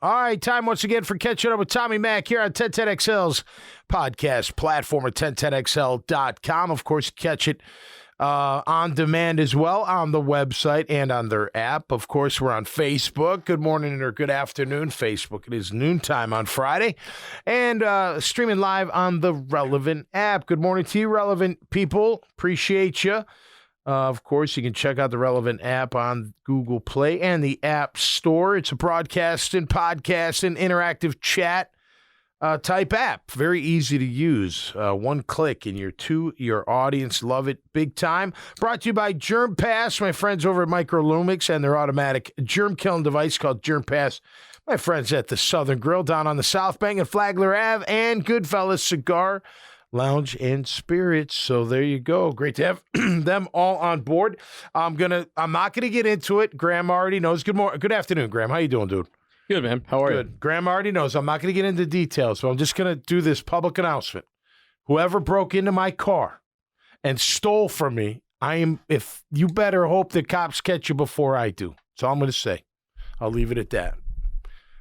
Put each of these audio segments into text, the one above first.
All right, time once again for catching up with Tommy Mack here on 1010XL's podcast platform at 1010XL.com. Of course, catch it on demand as well on the website and on their app. Of course, we're on Facebook. Good morning or good afternoon, Facebook. It is noontime on Friday. And streaming live on the Relevant app. Good morning to you, Relevant people. Appreciate you. Of course, you can check out the Relevant app on Google Play and the App Store. It's a broadcast and podcast and interactive chat type app. Very easy to use. One click and your audience love it big time. Brought to you by Germ Pass, my friends over at Microlumix and their automatic germ killing device called Germ Pass. My friends at the Southern Grill down on the South Bank and Flagler Ave, and Goodfellas Cigar Lounge and Spirits. So there you go. Great to have them all on board. I'm not gonna get into it. Graham already knows. Good afternoon, Graham. How you doing, dude? Good, man. How are you? Good. Graham already knows. I'm not gonna get into details, so I'm just gonna do this public announcement. Whoever broke into my car and stole from me, if you better hope the cops catch you before I do. That's all I'm gonna say. I'll leave it at that.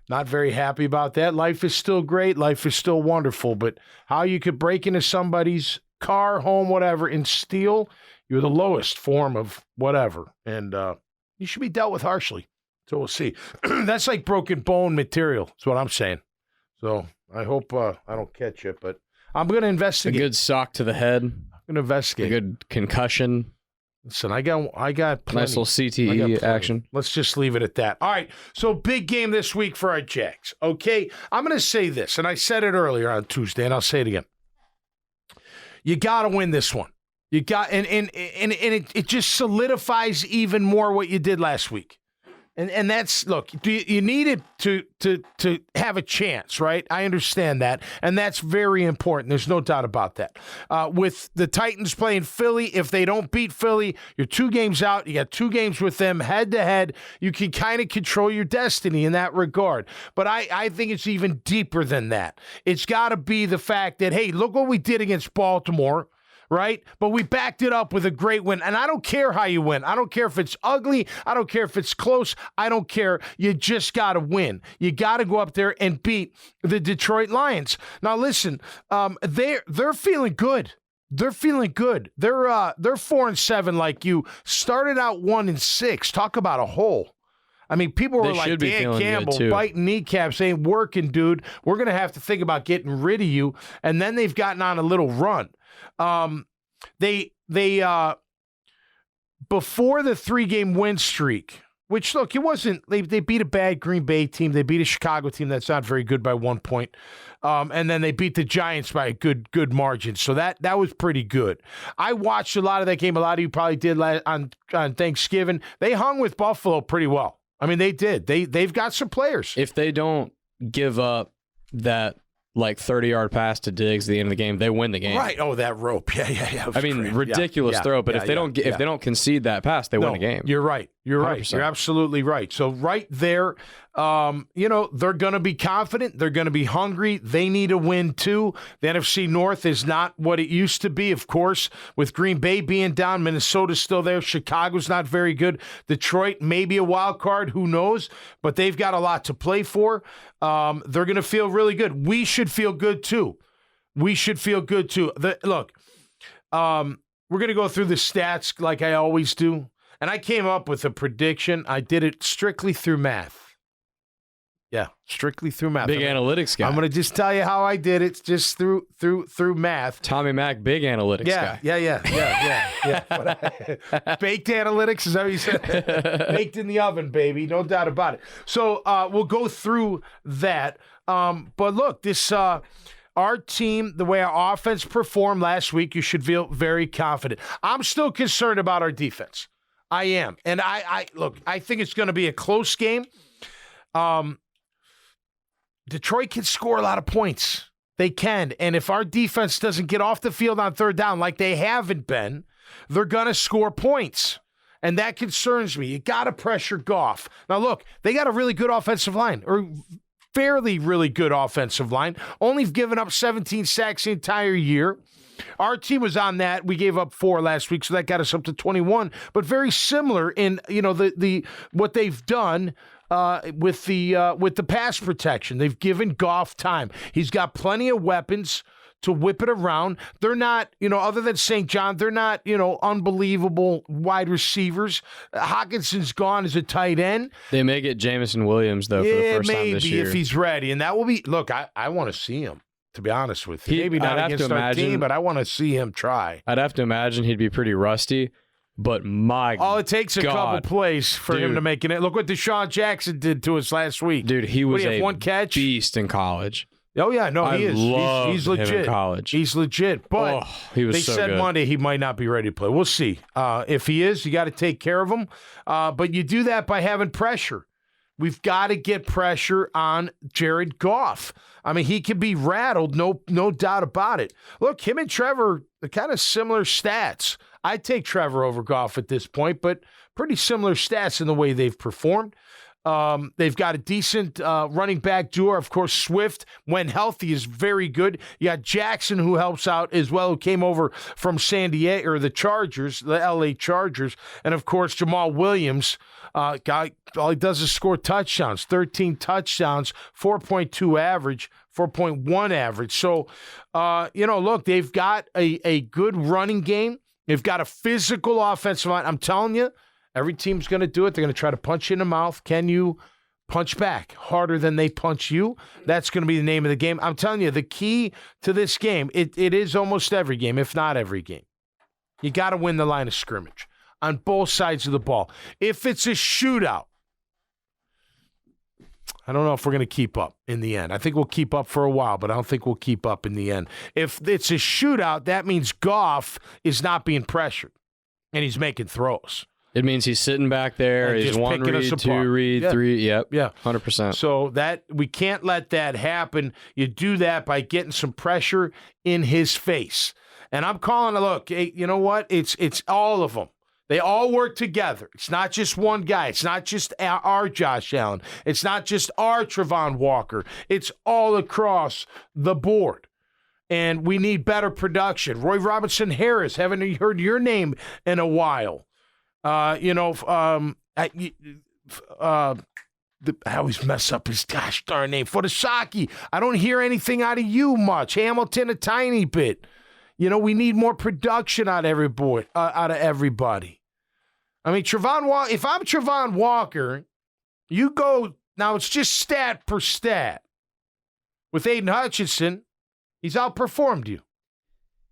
Not very happy about that. Life is still great. Life is still wonderful. But how you could break into somebody's car, home, whatever, and steal, you're the lowest form of whatever. And you should be dealt with harshly. So we'll see. That's like broken bone material. That's what I'm saying. So I hope I don't catch it. But I'm going to investigate. A good sock to the head. I'm going to investigate. A good concussion. Listen, I got plenty. Nice little CTE action. Let's just leave it at that. All right, so big game this week for our Jags, okay? I'm going to say this, and I said it earlier on Tuesday, and I'll say it again. You got to win this one. You got, and it just solidifies even more what you did last week. And that's, look, you need it to have a chance, right? I understand that, and that's very important. There's no doubt about that. With the Titans playing Philly, if they don't beat Philly, you're 2 games out. You got 2 games with them head-to-head. You can kind of control your destiny in that regard. But I think it's even deeper than that. It's got to be the fact that, hey, look what we did against Baltimore, right? But we backed it up with a great win. And I don't care how you win. I don't care if it's ugly. I don't care if it's close. I don't care. You just got to win. You got to go up there and beat the Detroit Lions. Now, listen, they're feeling good. They're feeling good. They're 4-7 like you. Started out 1-6. Talk about a hole. I mean, people were like, Dan Campbell biting kneecaps ain't working, dude. We're going to have to think about getting rid of you. And then they've gotten on a little run. They before the 3-game win streak, which, look, it wasn't, they beat a bad Green Bay team. They beat a Chicago team that's not very good by 1 point. And then they beat the Giants by a good margin. So that was pretty good. I watched a lot of that game. A lot of you probably did on Thanksgiving. They hung with Buffalo pretty well. I mean, they did. They've got some players. If they don't give up that, like, 30-yard pass to Diggs at the end of the game, they win the game. Right. Oh, that rope. Yeah. I mean, ridiculous throw, but if they don't concede that pass, they win the game. You're right. You're 100%. Right. You're absolutely right. So right there, they're going to be confident. They're going to be hungry. They need a win too. The NFC North is not what it used to be, of course, with Green Bay being down. Minnesota's still there. Chicago's not very good. Detroit, maybe a wild card. Who knows? But they've got a lot to play for. They're going to feel really good. We should feel good too. Look, we're going to go through the stats like I always do. And I came up with a prediction. I did it strictly through math. Yeah, strictly through math. Big analytics guy. I'm going to just tell you how I did it, just through math. Tommy Mack, big analytics guy. Yeah. Baked analytics, is that what you said? Baked in the oven, baby. No doubt about it. So we'll go through that. But look, this our team, the way our offense performed last week, you should feel very confident. I'm still concerned about our defense. I am. And I think it's going to be a close game. Detroit can score a lot of points. They can. And if our defense doesn't get off the field on 3rd down like they haven't been, they're going to score points. And that concerns me. You got to pressure Goff. Now, look, they got a really good offensive line, or fairly really good offensive line. Only given up 17 sacks the entire year. Our team was on that. We gave up 4 last week, so that got us up to 21. But very similar in, the what they've done with the pass protection. They've given Goff time. He's got plenty of weapons to whip it around. They're not, other than St. John, they're not, unbelievable wide receivers. Hawkinson's gone as a tight end. They may get Jameson Williams, though, for the first time this year. Maybe if he's ready. And that will be, look, I want to see him, to be honest with you. Maybe not against our team, but I want to see him try. I'd have to imagine he'd be pretty rusty, but all it takes a couple plays for him to make it. Look what Deshaun Jackson did to us last week. Dude, he was one catch? Beast in college. Oh, yeah, no, he is. He's legit. Him in college. He's legit. But they said good. Monday he might not be ready to play. We'll see. If he is, you got to take care of him. But you do that by having pressure. We've got to get pressure on Jared Goff. I mean, he can be rattled, no doubt about it. Look, him and Trevor are kind of similar stats. I'd take Trevor over Goff at this point, but pretty similar stats in the way they've performed. They've got a decent running back duo. Of course, Swift, when healthy, is very good. You got Jackson, who helps out as well, who came over from San Diego, or the Chargers, the LA Chargers. And, of course, Jamal Williams, guy, all he does is score touchdowns, 13 touchdowns, 4.2 average, 4.1 average. So, look, they've got a good running game. They've got a physical offensive line. I'm telling you, every team's going to do it. They're going to try to punch you in the mouth. Can you punch back harder than they punch you? That's going to be the name of the game. I'm telling you, the key to this game, it is almost every game, if not every game. You got to win the line of scrimmage on both sides of the ball. If it's a shootout, I don't know if we're going to keep up in the end. I think we'll keep up for a while, but I don't think we'll keep up in the end. If it's a shootout, that means Goff is not being pressured, and he's making throws. It means he's sitting back there. And he's one read, two read, three. Yep. Yeah. 100%. So that we can't let that happen. You do that by getting some pressure in his face. And I'm calling it, look, hey, you know what? It's all of them. They all work together. It's not just one guy. It's not just our Josh Allen. It's not just our Trayvon Walker. It's all across the board. And we need better production. Roy Robinson Harris, haven't heard your name in a while. I always mess up his gosh darn name. Fodosaki, I don't hear anything out of you much. Hamilton, a tiny bit. We need more production out of everybody. I mean, if I'm Trayvon Walker, you go, now it's just stat per stat. With Aiden Hutchinson, he's outperformed you.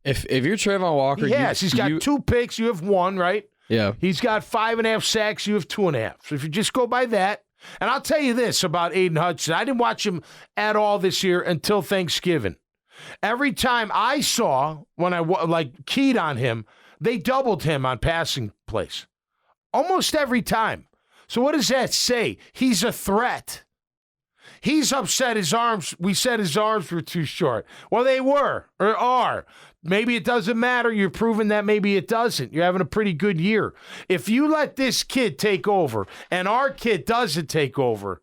If you're Trayvon Walker, he's got 2 picks, you have 1, right? Yeah. He's got 5.5 sacks, you have 2.5. So if you just go by that, and I'll tell you this about Aiden Hutchinson, I didn't watch him at all this year until Thanksgiving. Every time I saw, when I keyed on him, they doubled him on passing plays. Almost every time. So what does that say? He's a threat. He's upset his arms. We said his arms were too short. Well, they were, or are. Maybe it doesn't matter. You're proving that maybe it doesn't. You're having a pretty good year. If you let this kid take over, and our kid doesn't take over,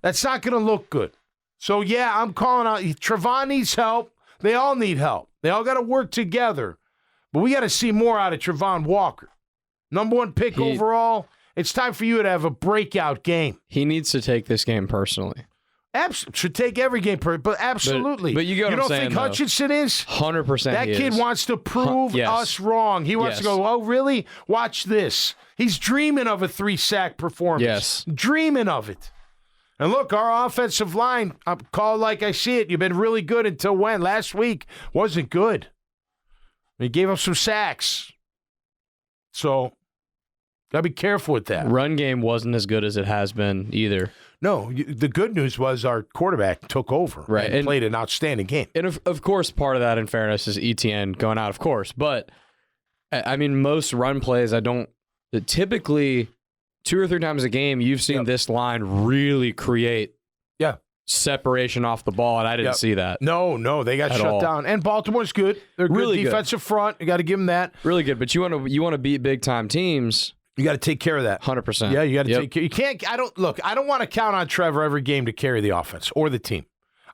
that's not going to look good. So, yeah, I'm calling out. Trayvon needs help. They all need help. They all got to work together. But we got to see more out of Trayvon Walker. Number 1 pick overall. It's time for you to have a breakout game. He needs to take this game personally. Should take every game, but absolutely. But you don't think Hutchinson is? 100%. That kid wants to prove us wrong. He wants to go, oh, really? Watch this. He's dreaming of a 3-sack performance. Yes. Dreaming of it. And look, our offensive line, I'm called like I see it. You've been really good until when? Last week wasn't good. He gave up some sacks. So, got to be careful with that. Run game wasn't as good as it has been either. No, the good news was our quarterback took over and played an outstanding game. And, of course, part of that, in fairness, is ETN going out, of course. But, I mean, most run plays, typically 2 or 3 times a game, you've seen this line really create separation off the ball, and I didn't see that. No, they got shut down. And Baltimore's good. They're good really defensive front. You got to give them that. Really good, but you want to beat big-time teams. You got to take care of that. 100%. Yeah, you got to take care. You can't. I don't want to count on Trevor every game to carry the offense or the team.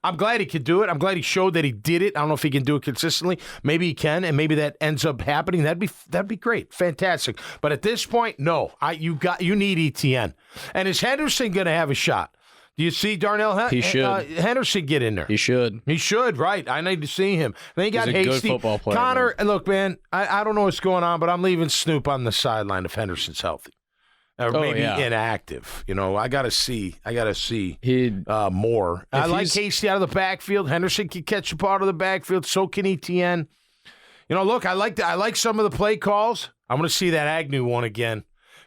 I'm glad he could do it. I'm glad he showed that he did it. I don't know if he can do it consistently. Maybe he can, and maybe that ends up happening. That'd be great, fantastic. But at this point, no. You need ETN. And is Henderson going to have a shot? Do you see Darnell Henderson get in there? He should. He should, right. I need to see him. Then you got He's a Hasty. good football player. Connor, look, man, I don't know what's going on, but I'm leaving Snoop on the sideline if Henderson's healthy. Or maybe inactive. I got to see more. I like Hasty out of the backfield. Henderson can catch a ball out of the backfield. So can ETN. Look, I like some of the play calls. I'm going to see that Agnew one again.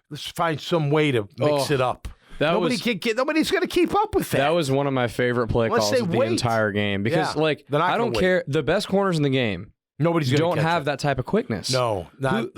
Let's find some way to mix it up. Nobody's going to keep up with that. That was one of my favorite play calls of the entire game because, I don't care. The best corners in the game don't have that type of quickness. No,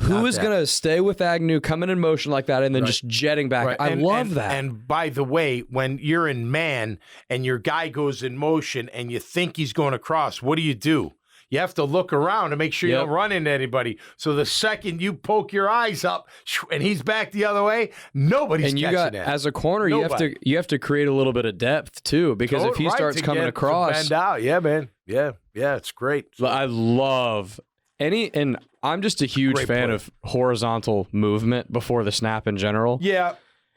who is going to stay with Agnew, coming in motion like that, and then just jetting back? Right. I love that. And by the way, when you're in man and your guy goes in motion and you think he's going across, what do? You have to look around to make sure you don't run into anybody. So the second you poke your eyes up and he's back the other way, nobody's catching that. As a corner, you have to create a little bit of depth too, because if he starts coming across, bend out, yeah, man, yeah, it's great. I love and I'm just a huge fan of horizontal movement before the snap in general. Yeah.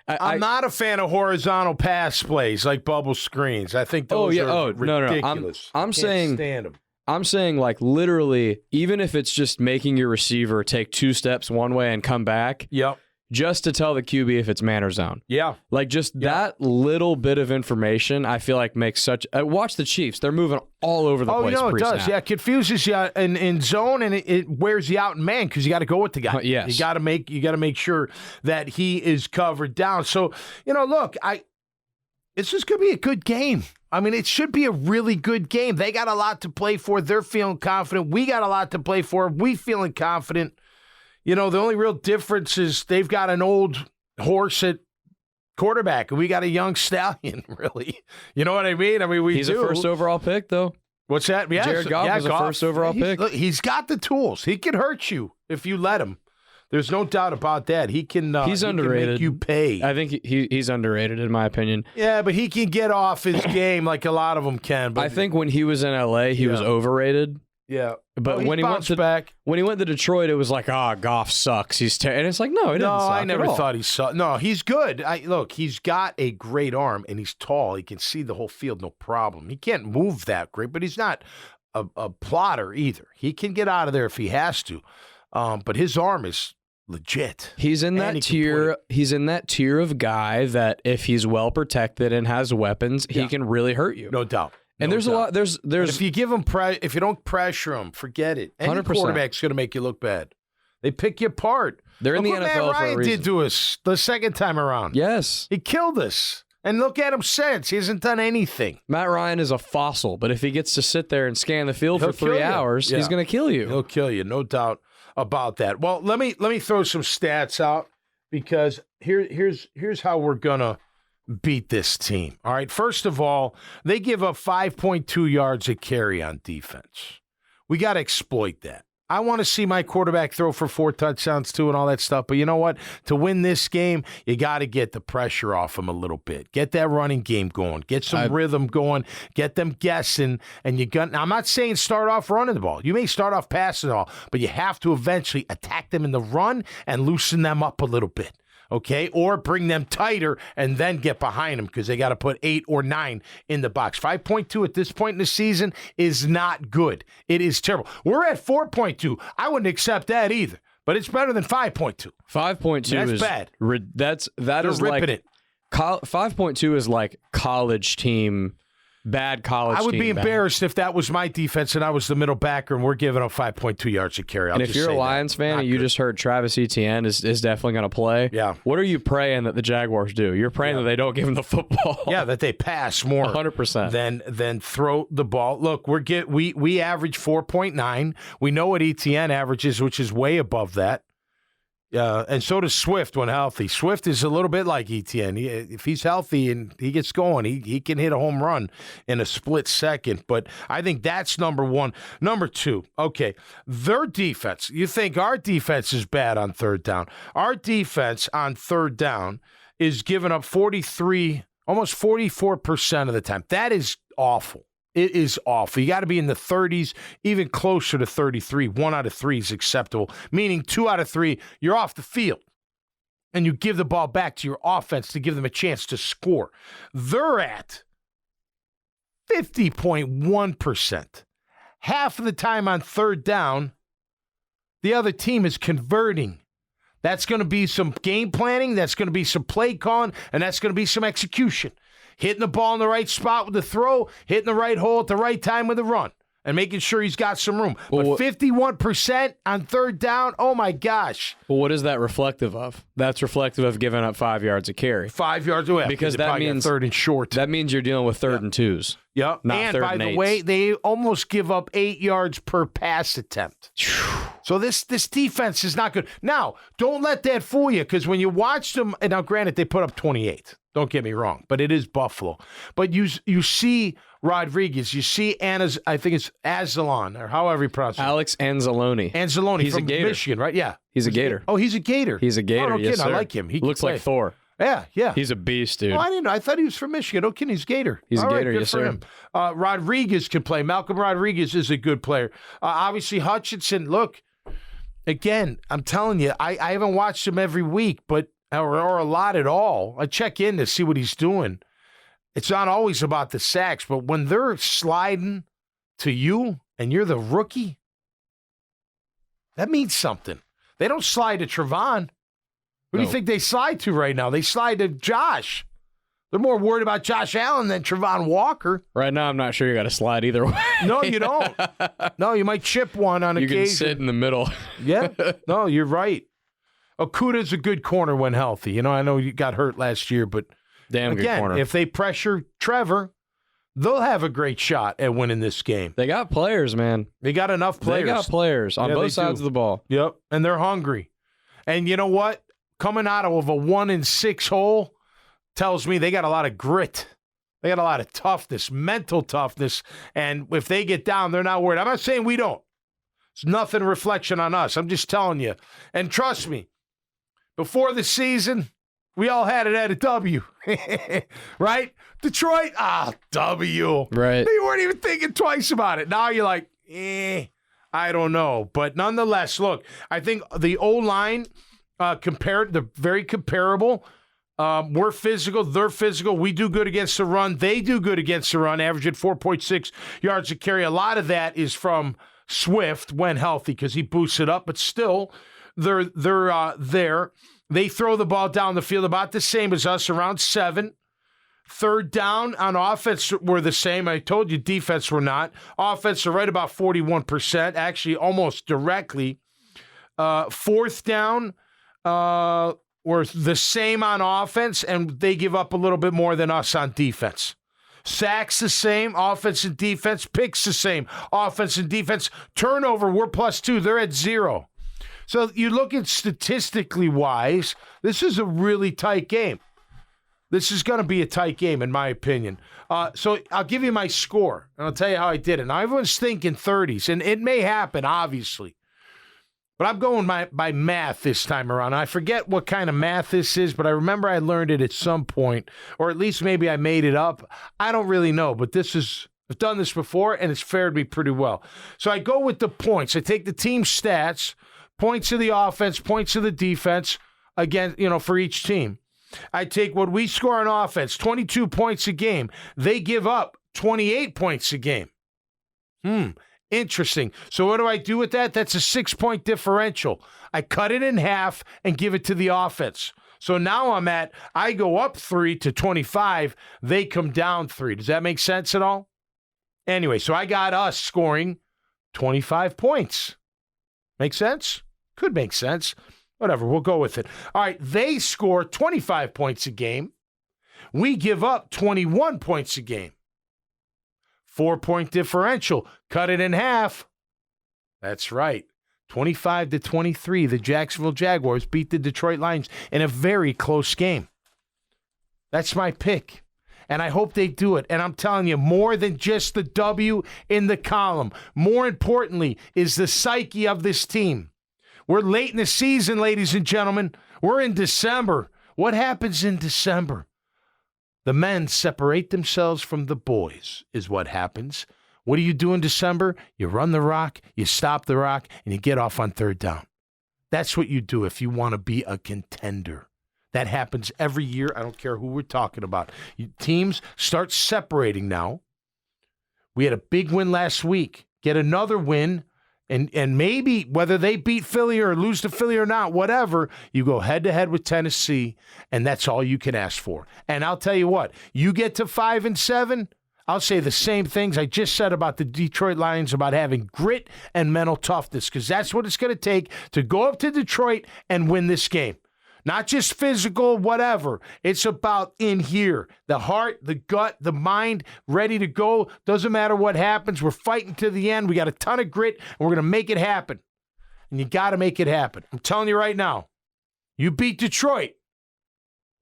I'm not a fan of horizontal pass plays like bubble screens. I think those are ridiculous. I'm saying stand them. I'm saying, literally, even if it's just making your receiver take 2 steps one way and come back, just to tell the QB if it's man or zone. Yeah. That little bit of information, I feel like makes such... watch the Chiefs. They're moving all over the place. Oh, it does. Yeah, it confuses you in zone, and it wears you out in man because you got to go with the guy. Yes. You got to make sure that he is covered down. So, look, this is going to be a good game. I mean, it should be a really good game. They got a lot to play for. They're feeling confident. We got a lot to play for. We feeling confident. The only real difference is they've got an old horse at quarterback, and we got a young stallion, really. You know what I mean? He's a first overall pick, though. What's that? Yeah, Jared Goff was a first overall pick. Look, he's got the tools. He can hurt you if you let him. There's no doubt about that. He can. He's underrated. Can make you pay. I think he's underrated in my opinion. Yeah, but he can get off his game like a lot of them can. But I think when he was in LA, he was overrated. Yeah, but when he went to Detroit, it was like, Goff sucks. And it's like, no, he doesn't suck. I never thought he sucked. No, he's good. Look, he's got a great arm and he's tall. He can see the whole field, no problem. He can't move that great, but he's not a plotter either. He can get out of there if he has to. But his arm is legit. He's in that tier. He's in that tier of guy that if he's well protected and has weapons, he can really hurt you. No doubt. And there's a lot. There's. But if you give him if you don't pressure him, forget it. Any 100%. quarterback's going to make you look bad. They pick you apart. They're in the NFL Matt for a Ryan reason. did to us the second time around. Yes, he killed us. And look at him since. He hasn't done anything. Matt Ryan is a fossil, but if he gets to sit there and scan the field for 3 hours, he's going to kill you. He'll kill you, no doubt about that. Well, let me throw some stats out because here's how we're gonna beat this team. All right. First of all, they give up 5.2 yards a carry on defense. We got to exploit that. I want to see my quarterback throw for 4 touchdowns too and all that stuff. But you know what? To win this game, you got to get the pressure off them a little bit. Get that running game going. Get some rhythm going. Get them guessing. And now, I'm not saying start off running the ball. You may start off passing the ball, but you have to eventually attack them in the run and loosen them up a little bit. Okay, or bring them tighter and then get behind them because they got to put 8 or 9 in the box. 5.2 at this point in the season is not good. It is terrible. We're at 4.2. I wouldn't accept that either, but it's better than 5.2. 5.2 is bad. That is like it. 5.2 is like college team. Bad college team. I would be embarrassed if that was my defense and I was the middle backer and we're giving up 5.2 yards a carry. And if you're a Lions fan and you just heard Travis Etienne is definitely going to play, what are you praying that the Jaguars do? You're praying that they don't give him the football. Yeah, that they pass more 100% than throw the ball. Look, we average 4.9. We know what Etienne averages, which is way above that. And so does Swift when healthy. Swift is a little bit like Etienne. If he's healthy and he gets going, he can hit a home run in a split second. But I think that's number one. Number two, okay, their defense. You think our defense is bad on third down. Our defense on third down is giving up 43, almost 44% of the time. That is awful. It is awful. You got to be in the 30s, even closer to 33. 1 out of 3 is acceptable, meaning 2 out of 3, you're off the field. And you give the ball back to your offense to give them a chance to score. They're at 50.1%. Half of the time on third down, the other team is converting. That's going to be some game planning, that's going to be some play calling, and that's going to be some execution. Hitting the ball in the right spot with the throw, hitting the right hole at the right time with the run, and making sure he's got some room. But 51% on third down, oh my gosh. Well, what is that reflective of? That's reflective of giving up 5 yards a carry. 5 yards away. Because that means third and short. That means you're dealing with third and twos. Yep. Not and third by and the eights. way, they almost give up 8 yards per pass attempt. So this defense is not good. Now, don't let that fool you, because when you watch them, and now granted, they put up 28. Don't get me wrong, but it is Buffalo. But you see Rodriguez, you see I think it's Azalon, or however you pronounce it. Alex Anzalone. Anzalone He's from a Gator. Michigan, right? Yeah. He's a Gator. Oh, he's a Gator. He's a Gator, Oh, no yes, kidding. sir. I like him. He looks can like play. Thor. Yeah. He's a beast, dude. Oh, I didn't know. I thought he was from Michigan. Oh, kidding. He's Gator. He's a All right, Gator, good yes, for sir. him. Rodriguez can play. Malcolm Rodriguez is a good player. Obviously, Hutchinson, look, again, I'm telling you, I haven't watched him every week, but or a lot at all. I check in to see what he's doing. It's not always about the sacks, but when they're sliding to you and you're the rookie, that means something. They don't slide to Trayvon. Who do you think they slide to right now? They slide to Josh. They're more worried about Josh Allen than Trayvon Walker. Right now, I'm not sure you got to slide either way. No, you don't. No, you might chip one on occasion. You can sit in the middle. Yeah. No, you're right. Okuda's a good corner when healthy. I know you got hurt last year, but Damn good corner. if they pressure Trevor, they'll have a great shot at winning this game. They got players, man. They got enough players. They got players on both sides of the ball. Yep, and they're hungry. And you know what? Coming out of a 1-6 hole tells me they got a lot of grit. They got a lot of toughness, mental toughness. And if they get down, they're not worried. I'm not saying we don't. It's nothing reflection on us. I'm just telling you. And trust me, before the season, we all had it at a W. Right? Detroit, W. Right. You weren't even thinking twice about it. Now you're like, I don't know. But nonetheless, look, I think the O-line, they're very comparable. We're physical. They're physical. We do good against the run. They do good against the run, averaging 4.6 yards a carry. A lot of that is from Swift when healthy because he boosts it up. But still, they're there. They throw the ball down the field about the same as us, around 7. Third down on offense were the same. I told you defense were not. Offense are right about 41%, actually almost directly. Fourth down were the same on offense, and they give up a little bit more than us on defense. Sacks the same, offense and defense. Picks the same, offense and defense. Turnover, we're +2. They're at 0. So you look at statistically wise, this is a really tight game. This is going to be a tight game, in my opinion. So I'll give you my score, and I'll tell you how I did it. Now, everyone's thinking 30s, and it may happen, obviously. But I'm going by math this time around. I forget what kind of math this is, but I remember I learned it at some point, or at least maybe I made it up. I don't really know, but I've done this before, and it's fared me pretty well. So I go with the points. I take the team stats, points of the offense, points of the defense, again, for each team. I take what we score on offense, 22 points a game. They give up 28 points a game. Interesting. So what do I do with that? That's a 6-point differential. I cut it in half and give it to the offense. So now I go up 3 to 25. They come down 3. Does that make sense at all? Anyway, so I got us scoring 25 points. Make sense? Could make sense. Whatever, we'll go with it. All right, they score 25 points a game. We give up 21 points a game. 4-point differential. Cut it in half. That's right. 25 to 23. The Jacksonville Jaguars beat the Detroit Lions in a very close game. That's my pick. And I hope they do it. And I'm telling you, more than just the W in the column. More importantly is the psyche of this team. We're late in the season, ladies and gentlemen. We're in December. What happens in December? The men separate themselves from the boys is what happens. What do you do in December? You run the rock, you stop the rock, and you get off on third down. That's what you do if you want to be a contender. That happens every year. I don't care who we're talking about. Teams start separating now. We had a big win last week. Get another win, and maybe whether they beat Philly or lose to Philly or not, whatever, you go head-to-head with Tennessee, and that's all you can ask for. And I'll tell you what, you get to 5-7, I'll say the same things I just said about the Detroit Lions about having grit and mental toughness, because that's what it's going to take to go up to Detroit and win this game. Not just physical, whatever. It's about in here. The heart, the gut, the mind, ready to go. Doesn't matter what happens. We're fighting to the end. We got a ton of grit, and we're going to make it happen. And you got to make it happen. I'm telling you right now, you beat Detroit,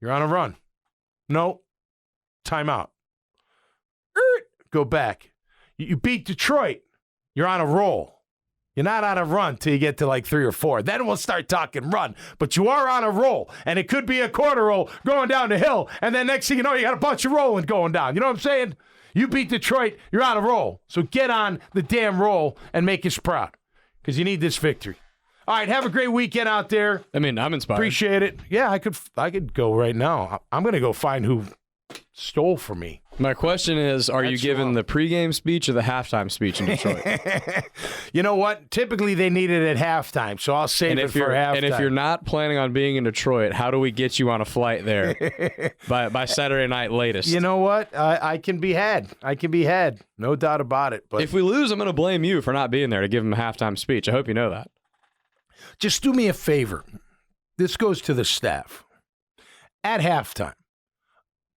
you're on a run. No, timeout. Go back. You beat Detroit, you're on a roll. You're not on a run till you get to like 3 or 4. Then we'll start talking run. But you are on a roll, and it could be a quarter roll going down the hill, and then next thing you know, you got a bunch of rolling going down. You know what I'm saying? You beat Detroit, you're on a roll. So get on the damn roll and make us proud, because you need this victory. All right, have a great weekend out there. I mean, I'm inspired. Appreciate it. Yeah, I could go right now. I'm going to go find who stole from me. My question is, are you giving the pregame speech or the halftime speech in Detroit? You know what? Typically, they need it at halftime, so I'll save it for halftime. And if you're not planning on being in Detroit, how do we get you on a flight there by Saturday night latest? You know what? I can be had. No doubt about it. But if we lose, I'm going to blame you for not being there to give him a halftime speech. I hope you know that. Just do me a favor. This goes to the staff. At halftime,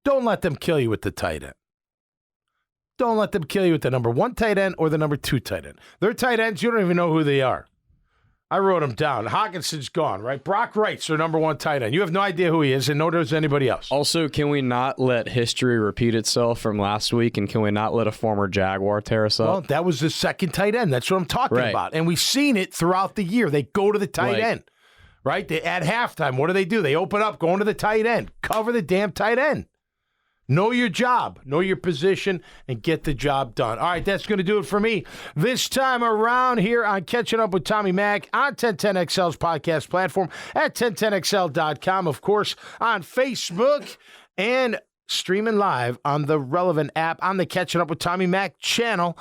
don't let them kill you with the tight end. Don't let them kill you with the number 1 tight end or the number 2 tight end. They're tight ends. You don't even know who they are. I wrote them down. Hawkinson's gone, right? Brock Wright's their number 1 tight end. You have no idea who he is, and nor does anybody else. Also, can we not let history repeat itself from last week, and can we not let a former Jaguar tear us up? Well, that was the 2nd tight end. That's what I'm talking about. And we've seen it throughout the year. They go to the tight end, right? At halftime, what do? They open up, going to the tight end. Cover the damn tight end. Know your job, know your position, and get the job done. All right, that's going to do it for me this time around here on Catching Up with Tommy Mack on 1010XL's podcast platform at 1010XL.com, of course, on Facebook, and streaming live on the relevant app on the Catching Up with Tommy Mack channel.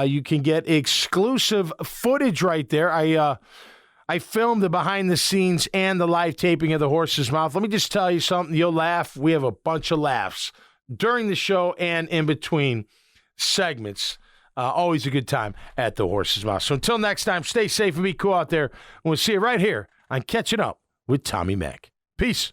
You can get exclusive footage right there. I filmed the behind the scenes and the live taping of the Horse's Mouth. Let me just tell you something. You'll laugh. We have a bunch of laughs during the show and in between segments. Always a good time at the Horse's Mouth. So until next time, stay safe and be cool out there. We'll see you right here on Catching Up with Tommy Mack. Peace.